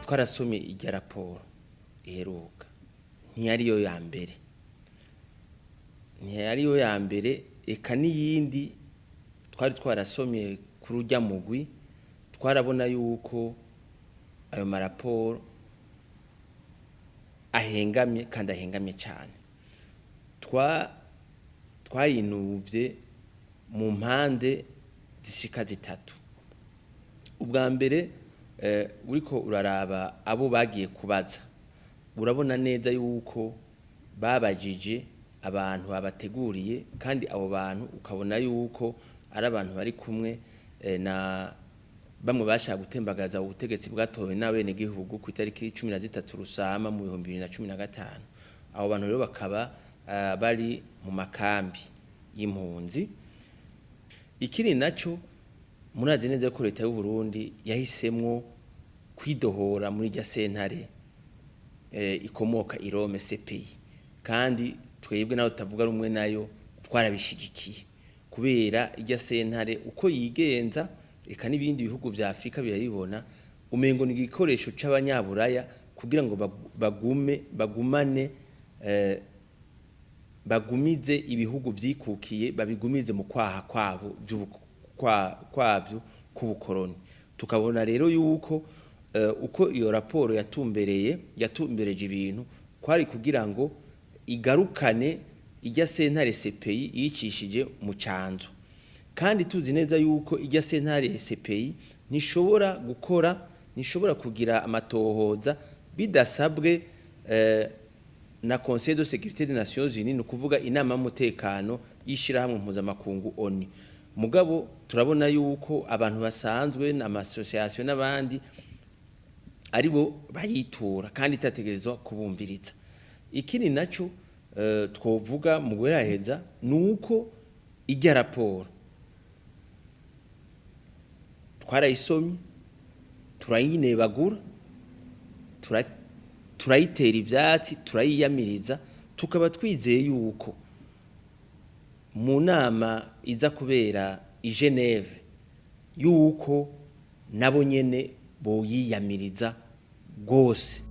twarasomye irya raporo iheruka ntiyariyo ya mbere eka n'iyindi twari twarasomye kuri urya mugwi twarabona yuko ayo maraporo ahengamye kandi ahengamye cyane twayinuvye mu mpande zishika zitatu. Ubwa mbere uriko uraraba abo bagiye kubaza urabona neza yuko babajije abantu babateguriye kandi abo bantu ukabona yuko ari abantu bari kumwe na bamwe bashaka gutembagaza ubutegetsi bwatowe n'abene gihugu ku itariki 13 Rusama mu 2015. Abo bantu rero bakaba bari mu makambi y'impunzi. Ikiri naco murazi neza ko leta y'u Burundi yahisemwo kwidohora muri rya sentare ikomoka i Rome CPI, kandi twebwe naho tutavuga rumwe nayo twarabishigikiye kubera irya sentare uko yigenza eka n'ibindi bihugu vya Afrika birayibona umengo ni igikoresho c'abanyaburaya kugira ngo bagumane bagumize ibihugu vyikukiye babigumize mu kwaha kwabyo kubukoroni. Tukabona rero yuko uko iyo raporo yatumbereje ibintu kwari kugira ngo igarukane irya sentare CPI yicishije mu canzo, kandi tuzi neza yuko irya sentare CPI nishobora kugira amatohoza bidasabwe na Conseil de sécurité des Nations Unies, no kuvuga inama y'umutekano yishirahamwe mpuzamakungu ONU. Mugabo turabona yuko abantu basanzwe n'amasosiyasiyo n'abandi aribo bayitura kandi itategerezwa kubumviriza. Ikindi naco twovuga mu guheraheza nuko irya raporo twarayisomye turayinebagura turayitera ivyatsi turayiyamiriza, tukaba twizeye yuko mu nama iza kubera i Geneve yuko nabo nyene boyiyamiriza gose